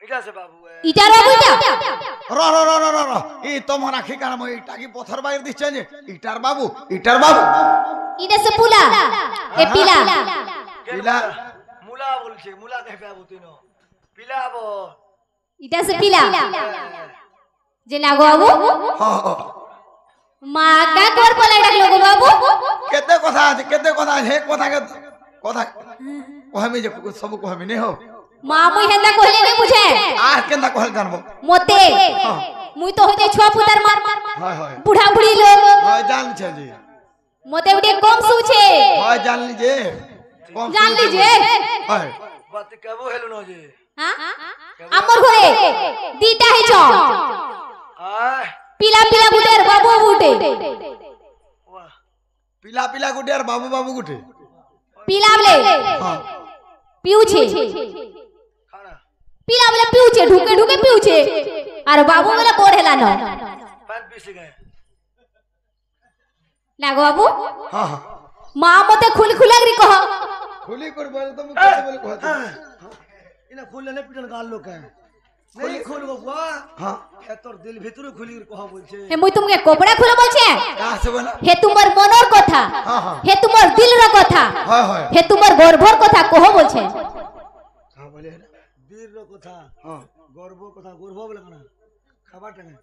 इटा से बाबू इटा बाबू इटा रो ई तोमर आखी कान म इटा की पत्थर बाइर दिस जे इटार बाबू इटा से पुला ए पिला पिला मुला बोलछे मुला कहे बाबू तिनो पिला बो इटा से पिला जे लागो बाबू हां मा का कर पला डाकलो गो बाबू केते कथा हे कथा के कथा कहमी जे सब कहमी ने हो मा मुई हेंदा कहले नै बुझे आ केंदा कहल जानबो मोते मुई तो होजे छुआ पुतार मार हाय हाय बुढ़ा बुढ़ी लोग हाय जान छे जी मोते उडे कम सुछे हाय जान लीजिए हाय बात कबो हेलो न जी हां हमर घरे दीटा हे छ आय पीला पीला गुटेर बाबू गुटे वाह पिला गुटे और बाबू गुटे पीला बले हां पिउ छे खाना पीला बले पिउ छे ढुके ढुके पिउ छे और बाबू बले बोर हेला न पान पीस गए लागो बाबू हां मां मते खुल खुलागरी कह खुली कर बोल तो मुझे बोले कहत इना खुल ने पिटन गाल लोग है नहीं खोल बाबा हां ए तोर दिल भीतर खुली कह बोलछे हे मुई तुमके कोपड़ा खुले बोलछे का से बोला हे तुमर मनर कथा हां हे तुमर दिल र कथा हाय हाय हे तुमर गर्भर कथा कह बोलछे का बोले दिल रो कथा हां गर्व कथा गर्व बोले कना खाबा टंगे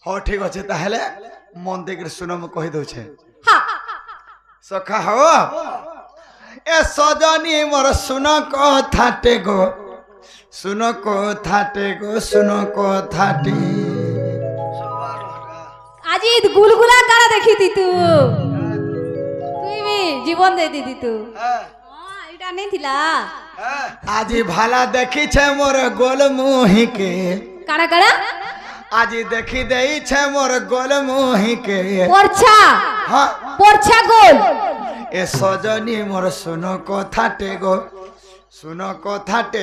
हो ठीक अछि ताहले मन देकर सुनो म कहि दउ छे हां सखा हो ए सजनी मोर सुन कथाटे गो सुन कथाटे আজি গুলগুলা কারা দেখি তু তুই জীবন দে দিদি তু हां এটা নেই থিলা हां आज भाला देखी छे मोर गोल मुही के কারা কারা आज देखी देई छे मोर गोल मुही के পরছা हां পরছা গোল ए सजनी मोर सुन कथाटे गो सुन कथाटे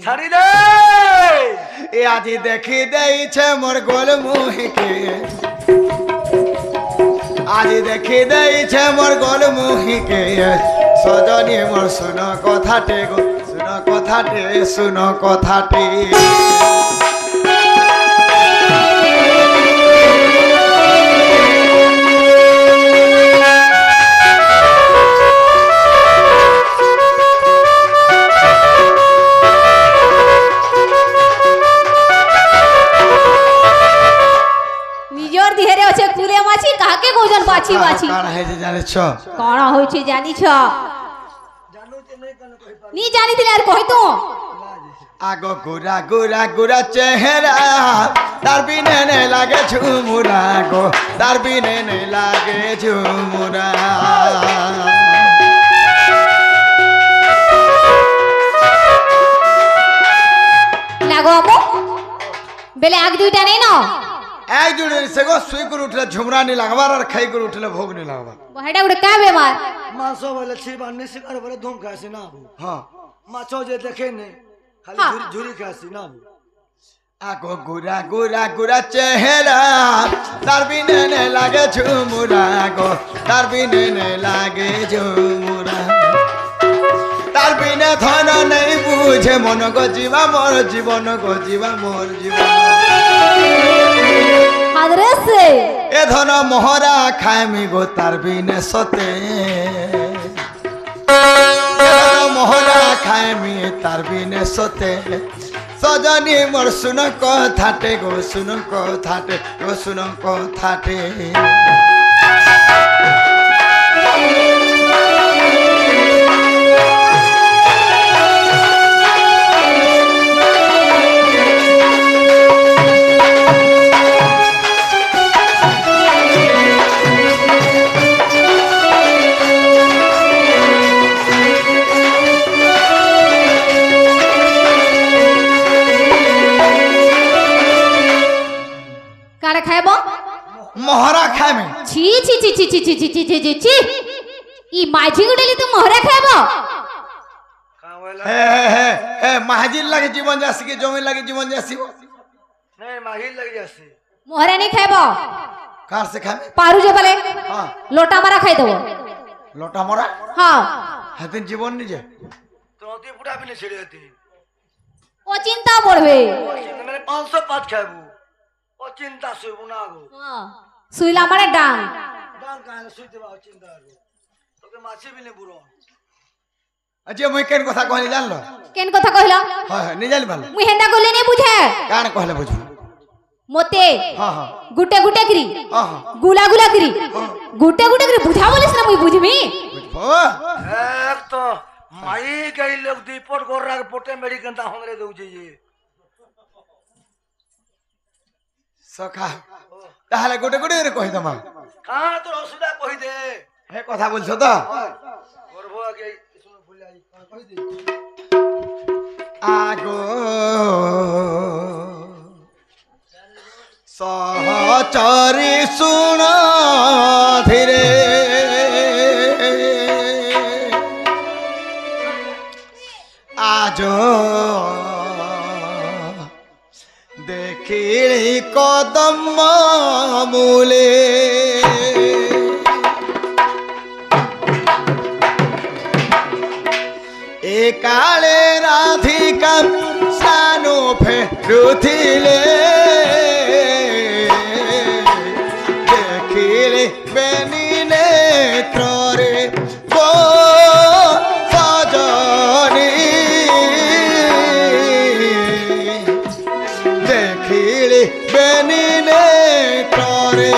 छाड़ी दे ए आज देखी देई छे मोर गोल मुही के आज देखी देई छे मोर गोल मुही के सजनी मोर सुन कथाटे गो सुन कथाटे নিজর দিহেরে আছে কুলে মাছি কাকে গোজন বাছি বাছি काण है जे जाने छ কোন হইছে জানি ছ जानू ते नहीं कन कोई पा নি জানি দিলে আর কই তো आगो गोरा चेहरा तार बिने ने लागे झुमुरा गो तार बिने ने लागे झुमुरा লাগো আমু বেলে আগ দুইটা নেই না एक जुड़े से गो सुई कर उठले झुमरा नहीं लगवार और खाई कर उठले भोग नहीं लगवार বহেডা উড়ে কা বেমার मासो वाले छिबा ने शिकार वाले धूम खासी ना बु हां माछो जे देखे ने खाली हाँ। झुरी झुरी खासी ना बु आगो गोरा चेहरा तार बिने ने लागे झुमुरा गो तार बिने ने लागे झुमुरा तार बिने धन नहीं बुझे मन गो जीवा मोर जीवन गो जीवा मोर जीवन হাদরে সে ए धन मोहरा खाएमी गो तार बिने सते ए धन मोहरा खाएमी तार बिने सते सजनी मोर सुन कथाटे गो सुन कथाटे কারে খাইবো मोहरा खाएमी ছি ছি ছি ছি ছি ছি ছি ছি ছি ছি ই মাঝি গুডেলি তো মোহরা খাইবো का वाला हे महाजिल लगे जीवन जासी के जमीन लगे जीवन जासी नहीं माहिल लग जासी মোহরা নেই খাইবো कार से खाएमी পারু যে বলে हां লোটা মারা খাই দেবো लोटा मोरा হ্যাঁ হাতিন জীবন নিজে তো অতি ফুটা পিনে ছেড়ে যেতে ও চিন্তা পড়বে মানে 500 পাঁচ খাবো ও চিন্তা শুইব না গো শুইলা আমারে ডাং ডাং কানে শুইতে বা চিন্তা গো তোকে মাছি বিনে বুড়ো আচ্ছা মুই কেন কথা কইলি জানলো কেন কথা কহিলা হয় হয় নিজে ভালো মুই হেন্দা কইলে নি বুঝে কান কইলে বুঝু মতে হ্যাঁ হ্যাঁ গুটে গুটে করি হ্যাঁ হ্যাঁ গুলা গুলা করি গুটে গুটে করি বুঝা বলিস না মুই বুঝবি ও এক তো মাই গাই লোক দীপট গোর রাগ পটে মেডিকেল তা হমরে দউছে যে সখা তাহলে গোটে গোটে করে কই দমা কাঁ তোর অসুবিধা কই দে হে কথা বলছো তো করবো আগে শুনে ভুলে আই কই দে আগো সহচরি শুণ ধীরে আজ দেখিলি কদম মূলে এ কালে রাধিকা সানু ফেরুথিলে দেখিলে বেনি নেত্রে গো সজনী দেখিলে বেনি নেত্রে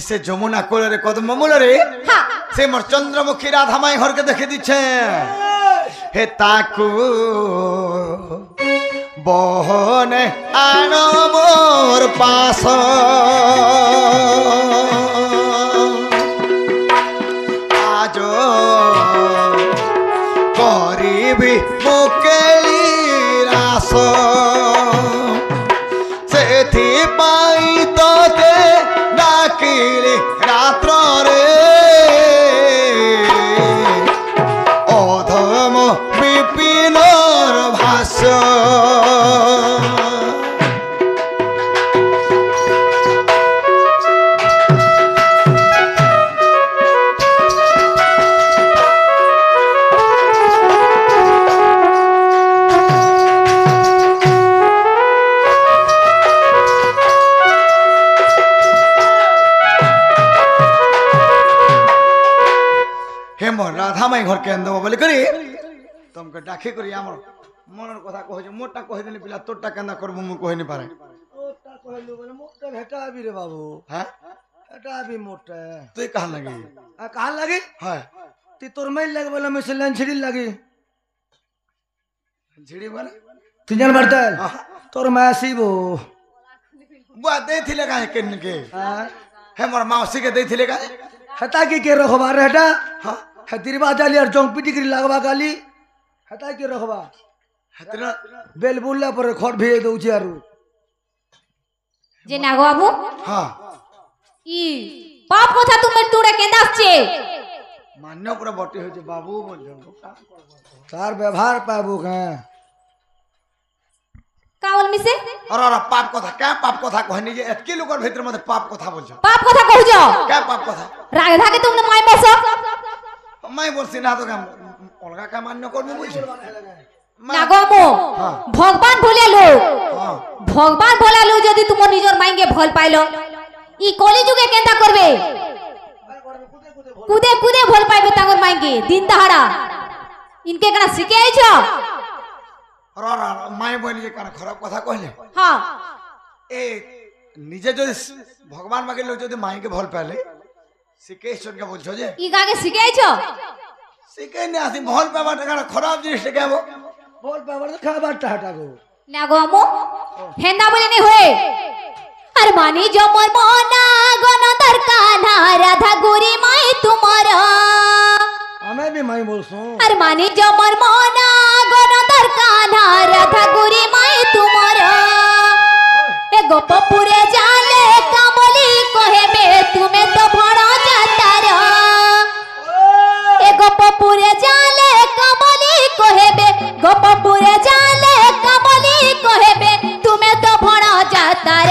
সে যমুনা কোলরে কদম মূলরে সে মোর চন্দ্রমুখী রাধামাই ঘরকে দেখে দিচ্ছে হে তাকু বহনে আন মোর পাশ আজ করিবি মুকেলি রাস ସେଥିପାଇଁ ତତେ ডাকিলি রাত্রে অধম বিপিনর ভাষ্য রাধামাই ঘর কেন দেব বলে করি তোমাকে ডাকি করি আমার মনের কথা কহছে মোরটা কহে দিলি পিলা তোরটা কেনা করবো মু কহিনি পারে তোরটা কইলু বলে মোরটা ভেটা আবি রে বাবু হ্যাঁ এটা আবি মোরটা তুই কাহান লাগি আ কাল লাগি হ্যাঁ তুই তোর মাইল লাগে বলে মিসলান ছিড়ি লাগি ঝিড়ি বলে তুই জান বারতাল তোর মা আসিবো বুয়া দেইছিলে কাহে কেনকে হ্যাঁ হে মোর মাউসীকে দেইছিলে কাহে হেতা কি কে রখবা রে হেটা হ্যাঁ হেতিরবা জালি আর জং পিটি করি লাগবা গালি হেতা কি রখবা হেতরা বেল বুললা পরে খড় ভিয়ে দউছি আর যে না গো বাবু হ্যাঁ ই বাপ কথা তুমি তোরে কেন্দা আসছে মান্য পুরা বটি হয়েছে বাবু বলছো তার ব্যবহার পাবো হ্যাঁ কাউল মিছে আর আর পাপ কথা কে পাপ কথা কহনি যে এতকি লোকের ভিতর মধ্যে পাপ কথা বলছো বাপ কথা কহুছ কে পাপ কথা রাধাকে তুমি মাই বসো মাই বলছি না তো কাম অলগা কা মান্য করবো বলছো না গো আমো হ্যাঁ। ভগবান ভুলে লোক হ্যাঁ ভগবান ভোলা লোক যদি তোমার নিজের মাইকে ভাল পাইলো ই কলি যুগে কেন্দা করবে কুদে কুদে ভাল পাইবে তাঙ্গর মাইকে দিন তাহারা ইনকে কেনা শিখে আইছ আর আর মাই বলি যে কারণ খারাপ কথা কইলে হ্যাঁ এ নিজে যদি ভগবান মাকে লোক যদি মাইকে ভাল পাইলে শিখে ঈশ্বরকে বলছো যে ই গাগে শিখে আইছ শিখে নি আসি ভাল পাবাটা কারণ খারাপ জিনিসটা কেব বল পাবার তো খাবারটা হাঁটা গো না গো আমো হেন্দা বলে নি হয়ে আর মানি জমর মনা গণ দরকানা রাধা গুরি মাই তোমার আমি আমি মাই বলছো আর মানে জমর মনা গনদর কানা রাধা গুরি মাই তুমর এ গোপপুরে জালে কামলি কহেবে তুমি তো ভড় যাতার এ গোপপুরে জালে কামলি কহেবে গোপপুরে জালে কামলি কহেবে তুমি তো ভড় যাতার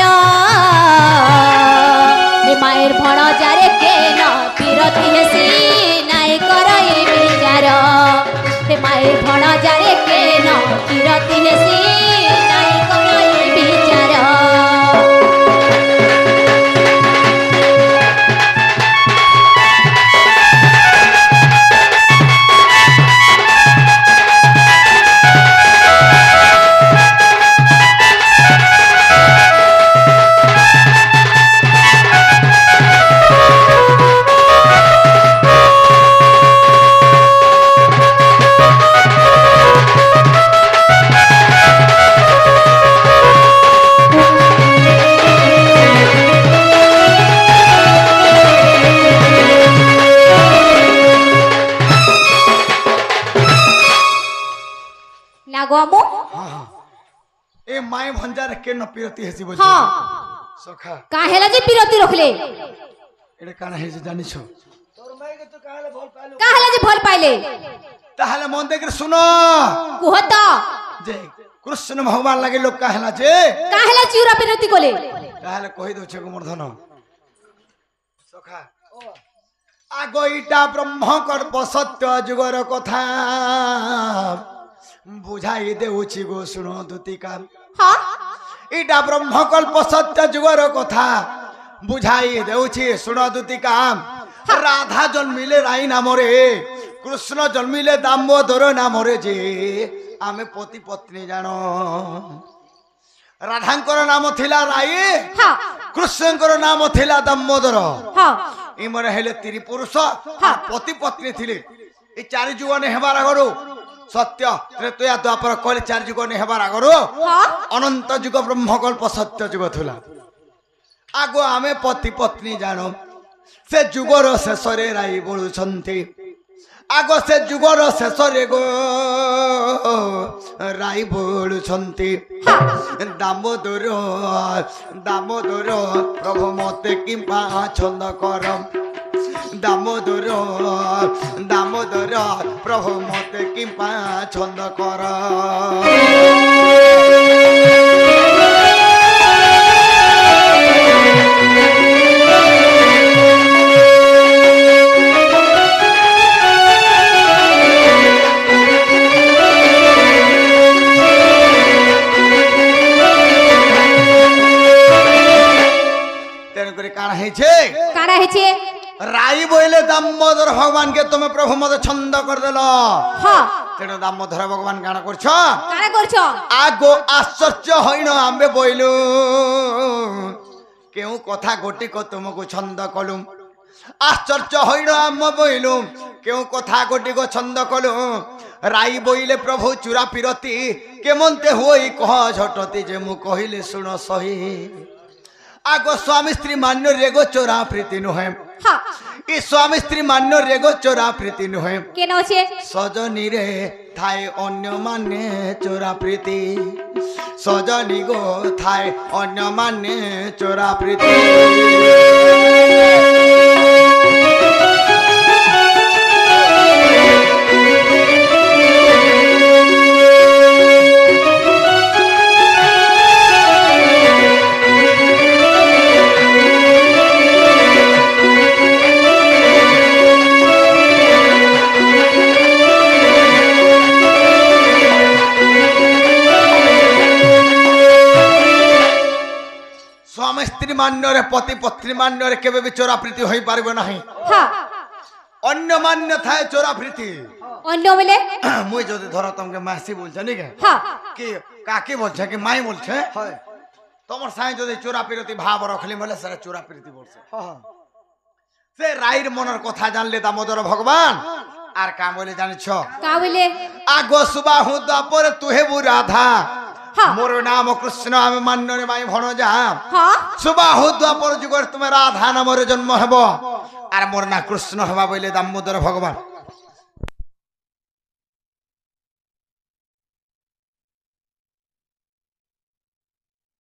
এ মায়ের ভড় যারে কেন বিরতি হেসি নাই করই বিচার এ মায়ের ভড় যারে কেন বিরতি হেসি নাই করই বিচার লাগো এ মাই ভঞ্জার কেন বিরতি হেসি বলছ হ্যাঁ সখা কাহেলা যে বিরতি রখলে এটা কান হেসে জানিছ তোর মাইকে তো কালে ভল পাইলো কাহেলা যে ভাল পাইলে তাহলে মন দেখে শুনো কুহত যে কৃষ্ণ ভগবান লাগে লোক কাহেলা যে কাহেলা চিউরা বিরতি কলে তাহলে কই দউছে গো মূর্ধন সখা আগ ইটা ব্রহ্মকল্প সত্য যুগর কথা বুঝাই দেউছি গো শুনো দুতিকা হ্যাঁ ইটা ব্রহ্মকল্প সত্য যুগর কথা বুঝাই দেউছি শুনো দুতিকা রাধা জন্মিলে রাই নামরে কৃষ্ণ জন্মিলে দামোদর নামরে যে আমি পতি পত্নী জানো রাধাঙ্কর নাম থিলা রাই হ্যাঁ কৃষ্ণଙ୍କର ନାମ ଥିଲା ଦାମୋଦର হ্যাঁ ଇମର ହେଲେ ତିରି ପୁରୁଷ ପତି ପତ୍ନୀ ଥିଲେ ଏ ଚାରି ଯୁଗ ନେହେବାର ଆଗରୁ ସତ୍ୟ ତ୍ରେତୟା ଦ୍ୱାପର କହିଲେ ଚାରି ଯୁଗ ନେହେବାର ଆଗରୁ হ্যাঁ ଅନନ୍ତ ଯୁଗ ବ୍ରହ୍ମକଳ୍ପ ସତ୍ୟ ଯୁଗ ଥିଲା ଆଗ ଆମେ ପତି ପତ୍ନୀ ଜାଣୁ ସେ ଯୁଗର ଶେଷରେ ରାଇ ବୋଳୁଛନ୍ତି ଆଗ ସେ ଯୁଗର ଶେଷରେ ଗୋ ରାଇ ବୋଳୁଛନ୍ତି ଦାମୋଦର ଦାମୋଦର ପ୍ରଭୁ ମତେ କିମ୍ବା ଛନ୍ଦ କର ଦାମୋଦର ଦାମୋଦର ପ୍ରଭୁ ମତେ କିମ୍ବା ଛନ୍ଦ କର কারণ হয়েছে কারা হেছে রাই বইলে দামোদর ভগবান কে তুমি প্রভু মতে ছন্দ করে দিল হ্যাঁ তেণু দামোদর ভগবান কাণ করছ কারা করছো আগো আশ্চর্য হইন আম্বে বইলু কেউ কথা গোটিক তোমাকে ছন্দ কলুম আশ্চর্য হইন আম্বে বইলু কেউ কথা গোটিক ছন্দ কলু রাই বইলে প্রভু চূড়া পিরতি কেমন্তে হই কহ ঝটতি যে মু কহিলে শুণ সহি আগো স্বামী স্ত্রী মান্য রেগো চোরা প্রীতি নুহে হ্যাঁ ই স্বামী স্ত্রী মান্য রেগো চোরা প্রীতি নুহে কেন আছে সজনী রে থাই অন্য মানে চোরা প্রীতি সজনী গো থাই অন্য মানে চোরা প্রীতি স্বামী স্ত্রী মান্যরে পতি পত্নী মান্যরে কেবে বি চোরা প্রীতি হই পারিব নাহি হ্যাঁ অন্য মান্য থায় চোরা প্রীতি অন্য বলে মুই যদি ধর তোমাকে মাসি বলছে নাকি হ্যাঁ কি কাকি বলছে কি মাই বলছে হয় তোমার সাই যদি চোরা প্রীতি ভাব রখলি বলে সেটা চোরা প্রীতি বলছে হ্যাঁ সে রাইর মনের কথা জানলে দামোদর ভগবান আর কাম বলে জানিছ কা বলে আগো সুবাহু দ্বাপরে তুহে বু রাধা হ্যাঁ মোর নাম কৃষ্ণ আমি মান্যরে মাই ভণ যা হ্যাঁ সুবাহু দ্বাপর যুগর তুমি রাধা নামরে জন্ম হব আর মোর না কৃষ্ণ হবা বলে দামোদর ভগবান